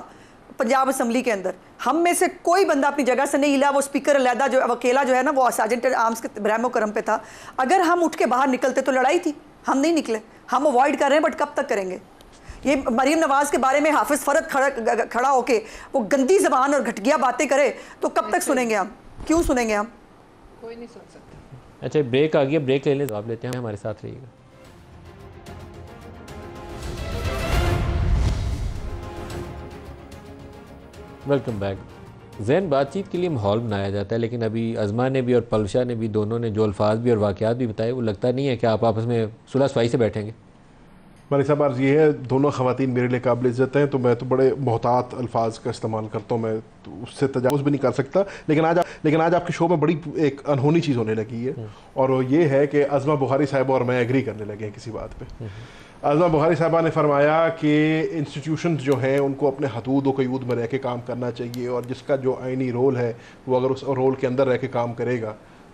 S4: पंजाब असम्बली के अंदर। हम में से कोई बंदा अपनी जगह से नहीं हिला। वो स्पीकर अलहदा जो अकेला जो है ना वो सार्जेंट आर्म्स के ब्रह्मो करम पे था। अगर हम उठ के बाहर निकलते तो लड़ाई थी, हम नहीं निकले। हम अवॉइड कर रहे हैं, बट कब तक करेंगे? ये मरीम नवाज के बारे में हाफिज फरद खड़ा होके वो गंदी जबान और घटिया बातें करे तो कब तक सुनेंगे हम? क्यों सुनेंगे हम?
S3: कोई नहीं सुन सकता।
S1: अच्छा, ब्रेक आ गया, ब्रेक ले लें, जवाब लेते हैं, हमारे साथ रहिएगा। Welcome back. ज़ैन, बातचीत के लिए माहौल बनाया जाता है, लेकिन अभी अज़मा ने भी और पलशा ने भी, दोनों ने जो अल्फाज भी और वाक़यात भी बताए, वो लगता नहीं है कि आप आपस में सुलह सफाई से बैठेंगे।
S2: हमारे साहब अर्ज़ ये है, दोनों ख़वातीन मेरे लिए काबिल इज़्ज़त हैं, तो मैं तो बड़े मोहतात अल्फाज का इस्तेमाल करता हूँ, मैं तो उससे तजावुज़ भी नहीं कर सकता। लेकिन आज आपके शो में बड़ी एक अनहोनी चीज़ होने लगी है, और ये है कि अज़मा बुखारी साहिबा और मैं एग्री करने लगे हैं किसी बात पे। अज़मा बुखारी साहिबा ने फरमाया कि इंस्टीट्यूशंस जो हैं उनको अपने हदूद व क़यूद में रह के काम करना चाहिए, और जिसका जो आइनी रोल है वो अगर उस रोल के अंदर रह के काम करेगा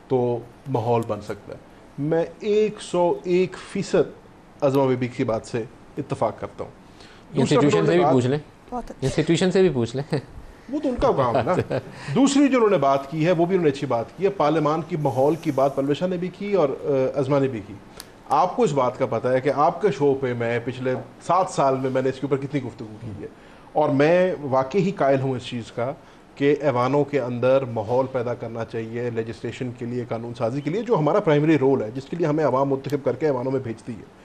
S2: तो माहौल बन सकता है। मैं 101% अज़मा बीबी की बात से इत्तफाक करता हूँ।
S1: इंस्टीट्यूशन से भी पूछ लें, इंस्टीट्यूशन से भी पूछ लें,
S2: वो तो उनका काम है ना। दूसरी जो उन्होंने बात की है वो भी उन्होंने अच्छी बात की है। पार्लियामान की माहौल की बात पलवशा ने भी की और अज़मा ने भी की। आपको इस बात का पता है कि आपके शो पे मैं पिछले 7 साल में मैंने इसके ऊपर कितनी गुफ्तगू की है, और मैं वाकई ही कायल हूँ इस चीज़ का कि ऐवानों के अंदर माहौल पैदा करना चाहिए लेजिस्लेशन के लिए, कानून साजी के लिए, जो हमारा प्राइमरी रोल है, जिसके लिए हमें अवाम मुंतखब करके ऐवानों में भेजती है।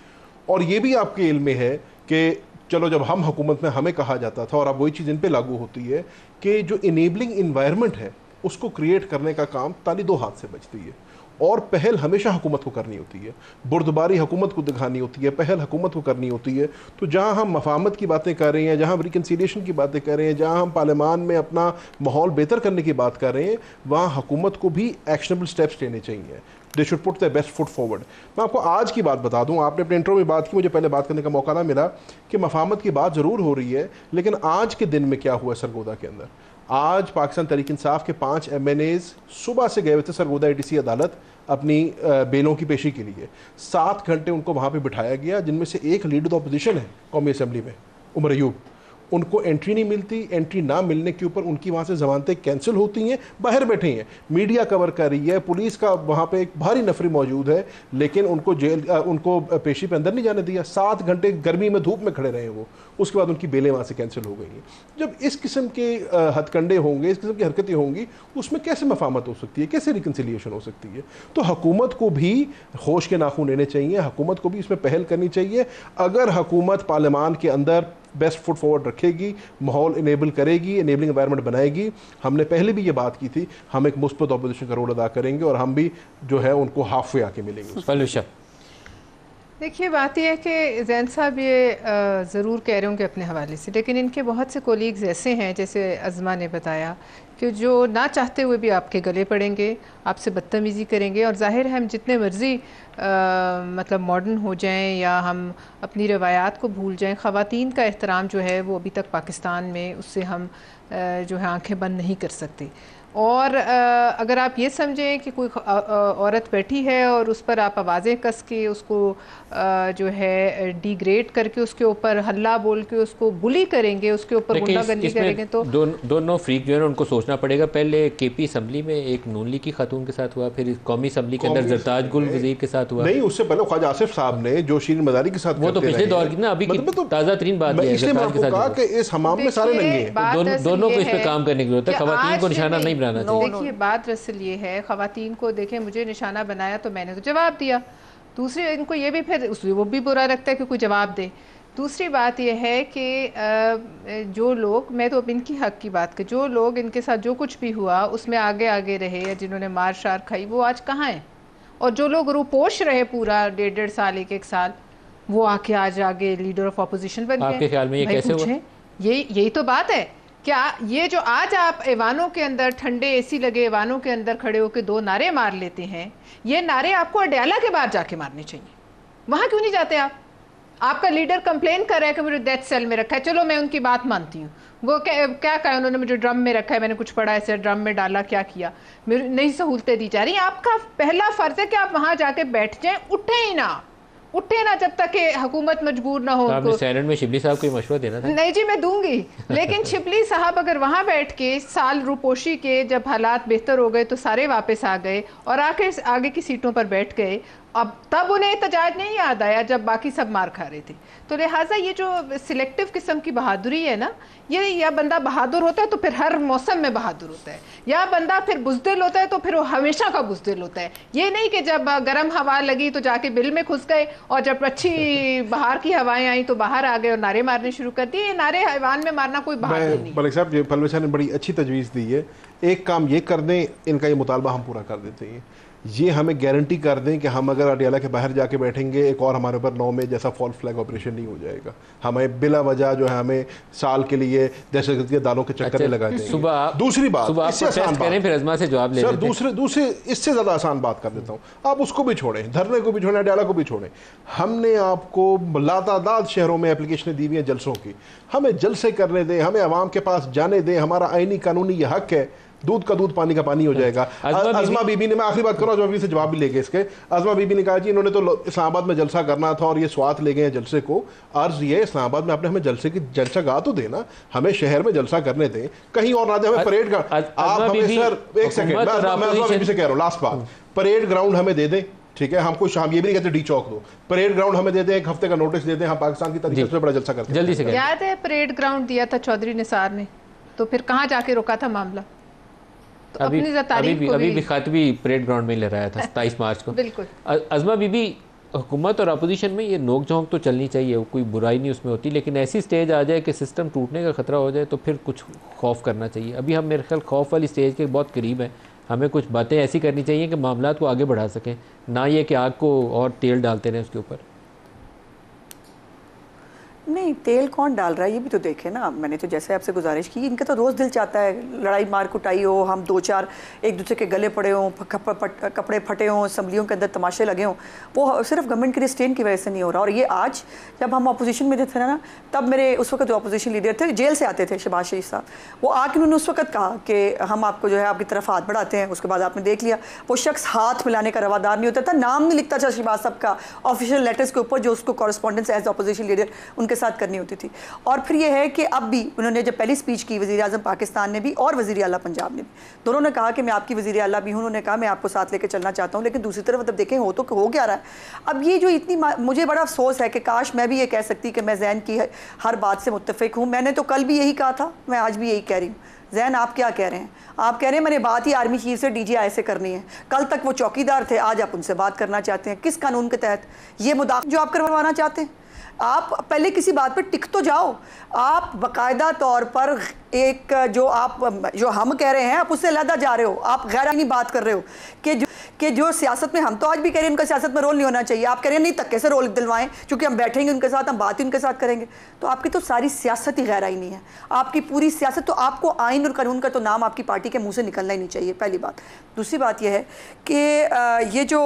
S2: और ये भी आपके इल्म में है कि चलो जब हम हुकूमत में हमें कहा जाता था, और अब वही चीज़ इन पर लागू होती है कि जो इनेबलिंग इन्वायरमेंट है उसको क्रिएट करने का काम ताली 2 हाथ से बचती है, और पहल हमेशा हुकूमत को करनी होती है, बुर्दबारी हुकूमत को दिखानी होती है, पहल हुकूमत को करनी होती है। तो जहाँ हम मफाहमत की बातें कर रहे हैं, जहाँ रिकन्सिलिएशन की बातें कर रहे हैं, जहाँ हम पार्लियामान में अपना माहौल बेहतर करने की बात कर रहे हैं, वहाँ हुकूमत को भी एक्शनेबल स्टेप्स लेने चाहिए। They should put the best foot forward. मैं आपको आज की बात बता दूं, आपने अपने इंट्रो में बात की, मुझे पहले बात करने का मौका ना मिला कि मफाहमत की बात ज़रूर हो रही है, लेकिन आज के दिन में क्या हुआ सरगोदा के अंदर? आज पाकिस्तान तहरीक इंसाफ के 5 MNAs सुबह से गए हुए थे सरगोदा ATC अदालत अपनी बेलों की पेशी के लिए। 7 घंटे उनको वहाँ पे बिठाया गया, जिनमें से एक लीडर ऑफ अपोजिशन है कौमी असम्बली में, उमर अयूब। उनको एंट्री नहीं मिलती, एंट्री ना मिलने के ऊपर उनकी वहाँ से जमानतें कैंसिल होती हैं, बाहर बैठे हैं, मीडिया कवर कर रही है, पुलिस का वहाँ पे एक भारी नफरी मौजूद है, लेकिन उनको उनको पेशी पे अंदर नहीं जाने दिया। 7 घंटे गर्मी में धूप में खड़े रहे वो, उसके बाद उनकी बेलें वहाँ से कैंसिल हो गई हैं। जब इस किस्म के हथकंडे होंगे, इस किस्म की हरकतें होंगी, उसमें कैसे मफामत हो सकती है, कैसे रिकन्सिलिएशन हो सकती है? तो हुकूमत को भी होश के नाखून लेने चाहिए, हुकूमत को भी इसमें पहल करनी चाहिए। अगर हुकूमत पार्लियामान के अंदर बेस्ट फुट फॉरवर्ड रखेगी, माहौल इनेबल करेगी, इनेबलिंग एनवायरनमेंट बनाएगी, हमने पहले भी ये बात की थी, हम एक मुस्बत अपोजिशन का रोल अदा करेंगे और हम भी जो है उनको हाफ वे आके मिलेंगे।
S3: देखिए, बात यह है कि जैन साहब ये ज़रूर कह रहे होंगे अपने हवाले से, लेकिन इनके बहुत से कोलीग्स ऐसे हैं, जैसे अज़मा ने बताया, कि जो ना चाहते हुए भी आपके गले पड़ेंगे, आपसे बदतमीज़ी करेंगे। और ज़ाहिर है हम जितने मर्ज़ी मतलब मॉडर्न हो जाएं या हम अपनी रवायात को भूल जाएं, ख़वातीन का एहतराम जो है वो अभी तक पाकिस्तान में उससे हम जो है आंखें बंद नहीं कर सकते। और अगर आप ये समझें कि कोई औरत बैठी है और उस पर आप आवाज़ें कस के उसको जो है डिग्रेड करके उसके ऊपर हल्ला बोल के उसको बुली करेंगे, उसके ऊपर गुंडागर्दी करेंगे, तो
S1: दोनों फ्रीक जो है उनको सोचना पड़ेगा। पहले KP असम्बली में एक नून लीग की खातून के साथ हुआ, फिर कौमी असम्बली के अंदर जरताज गुल वजीर के साथ हुआ।
S2: नहीं, उससे पहले ख्वाजा आसिफ साहब ने जो शीरीन मदारी के साथ,
S1: वो तो पिछले दौर की ना, अभी की ताज़ा तरीन बात है।
S2: इसलिए मैंने आपको कहा कि इस हमाम में सारे नंगे हैं।
S1: दोनों को इस पे काम करने की जरूरत है, खवातीन को निशाना नहीं बनाना चाहिए।
S3: देखिए, बात दरअसल ये है, खवातीन को देखें, मुझे निशाना बनाया तो मैंने तो जवाब दिया। दूसरी, इनको ये भी फिर वो भी बुरा लगता है कि कोई जवाब दे। दूसरी बात यह है कि जो लोग, मैं तो अब इनकी हक की बात कर, जो लोग इनके साथ जो कुछ भी हुआ उसमें आगे आगे रहे या जिन्होंने मार शार खाई, वो आज कहाँ हैं? और जो लोग रूपोश रहे पूरा 1.5 साल 1 साल, वो आके आज आगे लीडर ऑफ अपोजिशन बन गए।
S1: आपके ख्याल में ये कैसे हुआ?
S3: यही तो बात है। क्या ये जो आज आप ऐवानों के अंदर, ठंडे AC लगे ऐवानों के अंदर खड़े होकर 2 नारे मार लेते हैं, ये नारे आपको अडयाला के बाहर जाके मारने चाहिए। वहां क्यों नहीं जाते आप? आपका लीडर कंप्लेन कर रहा है कि मुझे डेथ सेल में रखा है, चलो मैं उनकी बात मानती हूँ। वो क्या कहा उन्होंने, मुझे ड्रम में रखा है, मैंने कुछ पढ़ा ऐसे ड्रम में डाला, क्या किया, मेरी नई सहूलतें दी जा रही। आपका पहला फर्ज है कि आप वहां जाके बैठ जाएं, उठे ना जब तक कि हुकूमत मजबूर ना हो।
S1: आपने सेनेट में शिबली साहब को मशवरा देना था।
S3: नहीं जी, मैं दूंगी, लेकिन शिबली साहब अगर वहां बैठ के साल रूपोशी के जब हालात बेहतर हो गए तो सारे वापस आ गए और आगे की सीटों पर बैठ गए, अब तब उन्हें एहतजाज नहीं याद आया जब बाकी सब मार खा रहे थे। तो लिहाजा ये जो सिलेक्टिव किस्म की बहादुरी है ना, ये या बंदा बहादुर होता है तो फिर हर मौसम में बहादुर होता है, या बंदा फिर बुज़दिल होता है तो फिर वो हमेशा का बुज़दिल होता है। ये नहीं कि जब गर्म हवा लगी तो जाके बिल में घुस गए और जब अच्छी बाहर की हवाएं आई तो बाहर आ गए और नारे मारने शुरू कर दिए। ये नारे हैवान में मारना कोई बहादुरी नहीं।
S2: मलिक साहब, पलवे साहब ने बड़ी अच्छी तजवीज़ दी है। एक काम ये कर दें, इनका ये मुतालबा हम पूरा कर देते हैं, ये हमें गारंटी कर दें कि हम अगर अडयाला के बाहर जाके बैठेंगे, एक और हमारे ऊपर 9 में जैसा फॉल्स फ्लैग ऑपरेशन नहीं हो जाएगा। हमें बिला वजह जो है हमें साल के लिए दहशतगर्दी के दालों के चक्कर लगा देंगे। दूसरी बात, इससे आसान बात,
S1: फिर अज़मा से जवाब ले
S2: सर, दूसरे इससे ज़्यादा आसान बात कर देता हूँ। आप उसको भी छोड़ें, धरने को भी छोड़ें, अडयाला को भी छोड़ें। हमने आपको लातादाद शहरों में एप्लीकेशनें दी हुई हैं जलसों की, हमें जलसे करने दें, हमें आवाम के पास जाने दें, हमारा आईनी कानूनी ये हक है। दूध का दूध पानी का पानी हो जाएगा। अज़मा बीबी ने, मैं आखिरी बात कर रहा हूँ, अज़मा बीबी से जवाब भी लेके इसके, अज़मा बीबी ने कहा जी इन्होंने तो इस्लामाबाद में जलसा करना था और ये स्वात ले गए हैं जलसे को। अर्ज ये, इस्लामाबाद में आपने हमें जलसे की जलसा गा तो देना, हमें शहर में जलसा करने दें, कहीं और ना दें, हमें परेड ग्राउंड। आप हमें सर, एक सेकंड, मैं अज़मा बीबी से कह रहा हूँ, लास्ट बात, परेड ग्राउंड हमें दे दें, ठीक है? हम ये भी नहीं कहते डी चौक दो, परेड ग्राउंड हमें दे दें, 1 हफ्ते का नोटिस दे दें, हम पाकिस्तान की तारीख सबसे बड़ा जलसा करते हैं।
S1: जल्दी से
S3: याद है परेड ग्राउंड दिया था चौधरी निसार ने, तो फिर कहाँ जाके रोका था मामला? तो
S1: अभी भी खातबी परेड ग्राउंड में ले रहा था 27 मार्च को।
S3: बिल्कुल।
S1: अज़मा बीबी, हुकूमत और अपोजिशन में ये नोक झोंक तो चलनी चाहिए, कोई बुराई नहीं उसमें होती, लेकिन ऐसी स्टेज आ जाए कि सिस्टम टूटने का खतरा हो जाए तो फिर कुछ खौफ करना चाहिए। अभी हम मेरे ख्याल खौफ वाली स्टेज के बहुत करीब हैं। हमें कुछ बातें ऐसी करनी चाहिए कि मामलात को आगे बढ़ा सकें, ना ये कि आग को और तेल डालते रहें उसके ऊपर।
S4: नहीं, तेल कौन डाल रहा है ये भी तो देखे ना। मैंने तो जैसे आपसे गुजारिश की, इनका तो रोज़ दिल चाहता है लड़ाई मार कुटाई हो, हम दो चार एक दूसरे के गले पड़े हों, कपड़े फटे हों, असम्बलियों के अंदर तमाशे लगे हों। वो सिर्फ गवर्नमेंट के रिस्ट्रेन की वजह से नहीं हो रहा। और ये आज जब हम अपोजिशन में थे ना, तब मेरे उस वक्त जो अपोजिशन लीडर थे जेल से आते थे, शहबाज शरीफ साहब, वो आके उन्होंने उस वक्त कहा कि हम आपको जो है आपकी तरफ हाथ बढ़ाते हैं। उसके बाद आपने देख लिया वो शख्स हाथ मिलाने का रवादार नहीं होता था, नाम नहीं लिखता था शहबाज साहब का ऑफिशियल लेटर्स के ऊपर जो उसको कॉरेस्पॉन्डेंस एज अपोजिशन लीडर उनके साथ करनी होती थी। और फिर ये है कि अब भी उन्होंने जब पहली स्पीच की वज़ीर आज़म पाकिस्तान ने भी और वज़ीर आला पंजाब ने भी, दोनों ने कहा कि मैं आपकी वज़ीर आला भी हूँ। उन्होंने कहा मैं आपको साथ लेकर चलना चाहता हूँ। लेकिन दूसरी तरफ मतलब देखें हो तो हो क्या रहा है। अब ये जो इतनी मुझे बड़ा अफसोस है कि काश मैं भी ये कह सकती कि मैं ज़ैन की हर बात से मुत्तफ़िक हूँ। मैंने तो कल भी यही कहा था, मैं आज भी यही कह रही हूँ। ज़ैन आप क्या कह रहे हैं? आप कह रहे हैं मैंने बात ही आर्मी चीफ से DGI से करनी है। कल तक वो चौकीदार थे, आज आप उनसे बात करना चाहते हैं। किस कानून के तहत ये मुदाखलत जो आप करवाना चाहते हैं? आप पहले किसी बात पर टिक तो जाओ। आप बाकायदा तौर पर एक जो हम कह रहे हैं आप उससे अलहदा जा रहे हो। आप गैर बात कर रहे हो कि जो सियासत में हम तो आज भी कह रहे हैं उनका सियासत में रोल नहीं होना चाहिए। आप कह रहे हैं नहीं तक से रोल दिलवाएं क्योंकि हम बैठेंगे उनके साथ, हम बात ही उनके साथ करेंगे। तो आपकी तो सारी सियासत ही गैर आईनी है। आपकी पूरी सियासत तो आपको आइन और कानून का तो नाम आपकी पार्टी के मुंह से निकलना ही नहीं चाहिए, पहली बात। दूसरी बात यह है कि ये जो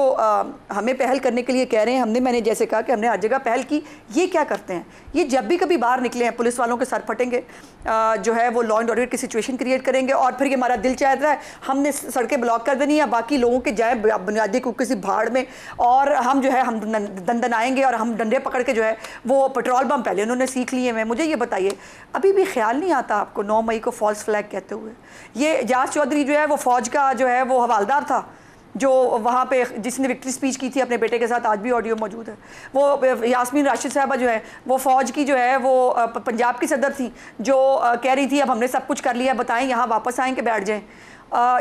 S4: हमें पहल करने के लिए कह रहे हैं, मैंने जैसे कहा कि हमने हर जगह पहल की। ये क्या करते हैं? ये जब भी कभी बाहर निकले हैं पुलिस वालों के सर फटेंगे, जो है वो लॉ एंड ऑर्डर की सिचुएशन क्रिएट करेंगे और फिर ये हमारा दिल चाहता है हमने सड़कें ब्लॉक कर देनी है, बाकी लोगों के जाए बुनियादी को किसी भाड़ में, और हम जो है हम दंदनाएंगे और हम डंडे पकड़ के जो है वो पेट्रोल बम पहले उन्होंने सीख लिए हैं। मुझे ये बताइए अभी भी ख्याल नहीं आता आपको 9 मई को फॉल्स फ्लैग कहते हुए? ये एजाज चौधरी जो है वो फ़ौज का जो है वो हवालदार था, जो वहाँ पे जिसने विक्ट्री स्पीच की थी अपने बेटे के साथ, आज भी ऑडियो मौजूद है। वो यास्मीन राशिद साहबा जो है वो फ़ौज की जो है वो पंजाब की सदर थी, जो कह रही थी अब हमने सब कुछ कर लिया, बताएं यहाँ वापस आएँ कि बैठ जाएँ।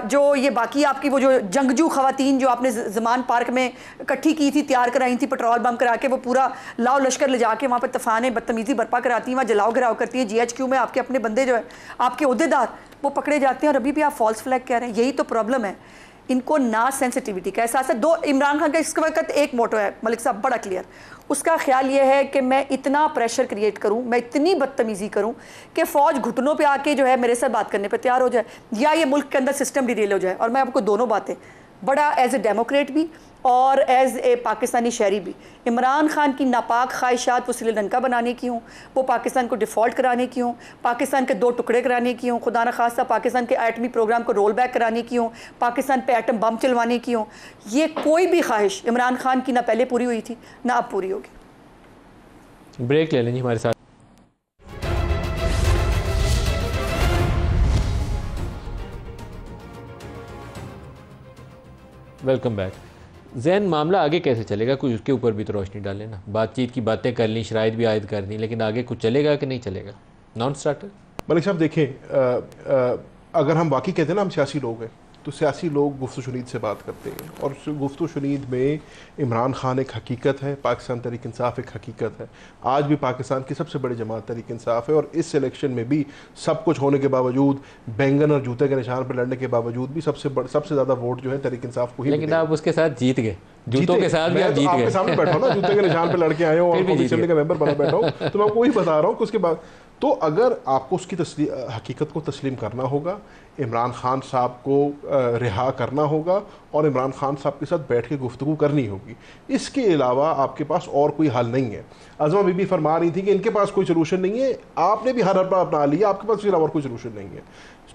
S4: जो ये बाकी आपकी वो जो जंगजू ख़वातीन जो आपने ज़मान पार्क में इकट्ठी की थी, तैयार कराई थी पेट्रोल बम करा के, वो पूरा लाओ लश्कर ले जाके वहाँ पर तूफ़ान बदतमीज़ी बर्पा कराती हैं, वहाँ जलाओ गिराव करती हैं। GHQ में आपके अपने बंदे जो है आपके ओहदेदार वो पकड़े जाते हैं और अभी भी आप फॉल्स फ्लैग कह रहे हैं। यही तो प्रॉब्लम है। इनको ना सेंसिटिविटी का एहसास है। दो इमरान खान का इस वक्त एक मोटो है मलिक साहब बड़ा क्लियर, उसका ख्याल ये है कि मैं इतना प्रेशर क्रिएट करूं, मैं इतनी बदतमीज़ी करूं कि फ़ौज घुटनों पे आके जो है मेरे साथ बात करने पे तैयार हो जाए, या ये मुल्क के अंदर सिस्टम डिरेल हो जाए। और मैं आपको दोनों बातें बड़ा एज ए डेमोक्रेट भी और एज ए पाकिस्तानी शहरी भी, इमरान खान की नापाक ख्वाहिशात वो श्रीलंका बनाने की हों, वो पाकिस्तान को डिफ़ॉल्ट कराने की हों, पाकिस्तान के 2 टुकड़े कराने की हों, खुदा न खास्ता पाकिस्तान के एटमी प्रोग्राम को रोल बैक कराने की हों, पाकिस्तान पे एटम बम चलवाने की हों, ये कोई भी ख्वाहिश इमरान खान की ना पहले पूरी हुई थी ना अब पूरी होगी।
S1: ब्रेक ले लेंगे हमारे साथ। Welcome back. ज़ैन मामला आगे कैसे चलेगा, कुछ उसके ऊपर भी तो रोशनी डालें ना। बातचीत की बातें कर ली, शराइत भी आयद कर दी, लेकिन आगे कुछ चलेगा कि नहीं चलेगा? नॉन स्टार्टर
S2: मलिक साहब देखें, अगर हम वाकई कहते हैं ना हम सियासी लोग हैं, तो सियासी लोग गुफ्तु शुनीद से बात करते हैं, और गुफ्तु शुनीद में इमरान खान एक हकीकत है, पाकिस्तान तहरीक इंसाफ एक हकीकत है। आज भी पाकिस्तान की सबसे बड़ी जमात तहरीक इंसाफ है, और इस इलेक्शन में भी सब कुछ होने के बावजूद, बैंगन और जूते के निशान पर लड़ने के बावजूद भी सबसे ज़्यादा वोट जो है तहरीक इंसाफ को ही।
S1: लेकिन आप उसके साथ जीत गए, जूतों के साथ भी आप जीत गए।
S2: आपके सामने बैठा हूँ ना, जूते के निशान पर लड़के आए हो और कमीशन का मेंबर बना बैठा हूँ, तो मैं आपको वही बता रहा हूँ कि उसके बाद तो अगर आपको उसकी हकीकत को तस्लीम करना होगा, इमरान खान साहब को रिहा करना होगा और इमरान खान साहब के साथ बैठ के गुफ्तगू करनी होगी। इसके अलावा आपके पास और कोई हल नहीं है। अज़मा बीबी फरमा रही थी कि इनके पास कोई सलूशन नहीं है, आपने भी हर हरबा अपना लिया, आपके पास इसके अलावा कोई सलूशन नहीं है।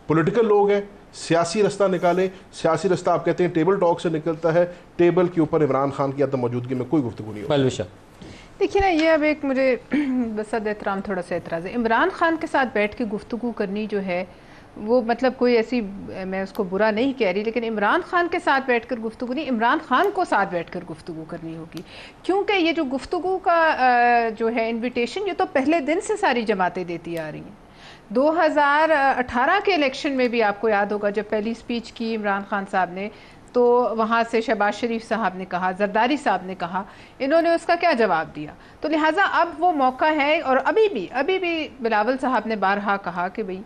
S2: पॉलिटिकल लोग हैं, सियासी रास्ता निकालें। सियासी रास्ता आप कहते हैं टेबल टॉक से निकलता है, टेबल के ऊपर इमरान खान की अदम मौजूदगी में कोई गुफ्तगू नहीं होगी।
S3: देखिए ना, ये अब एक मुझे बस एहतराम थोड़ा सा एतराज़ है। इमरान खान के साथ बैठ के गुफ्तगू करनी जो है वो मतलब कोई ऐसी, मैं उसको बुरा नहीं कह रही, लेकिन इमरान खान के साथ बैठकर गुफ्तगू नहीं, इमरान खान को साथ बैठकर गुफ्तगू करनी होगी। क्योंकि ये जो गुफ्तगू का जो है इन्विटेशन, ये तो पहले दिन से सारी जमातें देती आ रही हैं। 2018 के इलेक्शन में भी आपको याद होगा जब पहली स्पीच की इमरान खान साहब ने, तो वहाँ से शहबाज शरीफ साहब ने कहा, जरदारी साहब ने कहा, इन्होंने उसका क्या जवाब दिया। तो लिहाजा अब वो मौका है, और अभी भी बिलावल साहब ने बारहा कहा कि भाई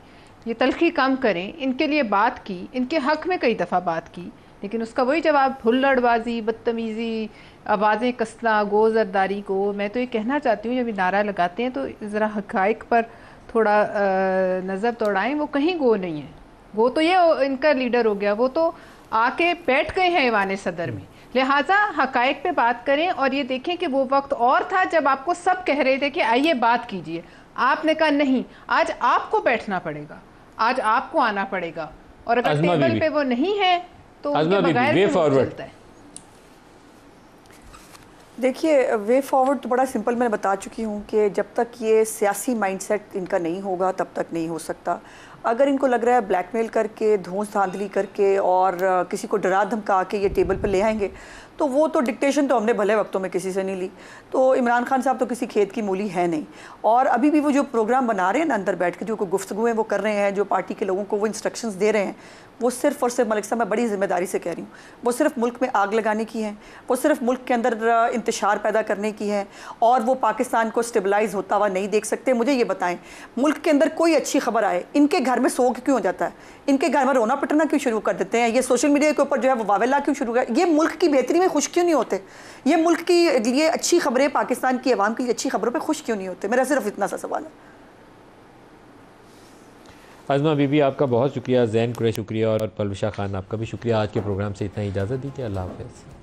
S3: ये तलखी कम करें, इनके लिए बात की, इनके हक़ में कई दफ़ा बात की, लेकिन उसका वही जवाब हुल्लड़बाजी, बदतमीज़ी, आवाज़ें कसना, गोज़रदारी को। मैं तो ये कहना चाहती हूँ, जब ये नारा लगाते हैं तो ज़रा हक़ाइक़ पर थोड़ा नज़र दौड़ाएं। वो कहीं गो नहीं है, वो तो ये इनका लीडर हो गया, वो तो आके बैठ गए हैं ऐवान सदर में। लिहाजा हक़ाइक़ पे बात करें और ये देखें कि वो वक्त और था जब आपको सब कह रहे थे कि आइए बात कीजिए, आपने कहा नहीं, आज आपको बैठना पड़ेगा, आज आपको आना पड़ेगा। और अगर टेबल पे वो नहीं है तो उनके बगैर भी वो चलता है।
S4: देखिए, वे फॉरवर्ड तो बड़ा सिंपल मैंने बता चुकी हूँ कि जब तक ये सियासी माइंडसेट इनका नहीं होगा तब तक नहीं हो सकता। अगर इनको लग रहा है ब्लैकमेल करके, धौंस धांधली करके और किसी को डरा धमका के ये टेबल पर ले आएंगे, तो वो तो डिक्टेशन तो हमने भले वक्तों में किसी से नहीं ली। तो इमरान खान साहब तो किसी खेत की मूली है नहीं, और अभी भी वो जो प्रोग्राम बना रहे हैं ना अंदर बैठ के, जो गुफ्तगुएँ वो कर रहे हैं, जो पार्टी के लोगों को वो इंस्ट्रक्शंस दे रहे हैं, वो सिर्फ़ और सिर्फ, मलिक साहब मैं बड़ी ज़िम्मेदारी से कह रही हूँ, वो सिर्फ मुल्क में आग लगाने की है, वो सिर्फ मुल्क के अंदर इंतशार पैदा करने की है, और वो पाकिस्तान को स्टेबलाइज होता हुआ नहीं देख सकते। मुझे ये बताएं, मुल्क के अंदर कोई अच्छी खबर आए, इनके घर में सोग क्यों हो जाता है, इनके घर में रोना पिटना क्यों शुरू कर देते हैं, ये सोशल मीडिया के ऊपर जो है वो वावेला क्यों शुरू कर, ये मुल्क की बेहतरी में खुश क्यों नहीं होते, ये मुल्क की लिए अच्छी खबरें, पाकिस्तान की आवाम की अच्छी खबरों पर खुश क्यों नहीं होते? मेरा सिर्फ इतना सा सवाल है।
S1: आज़मा बीबी आपका बहुत शुक्रिया, ज़ैन कुरैशी शुक्रिया, और पलविशा खान आपका भी शुक्रिया। आज के प्रोग्राम से इतना ही इजाज़त दीजिए, अल्लाह हाफ़िज़।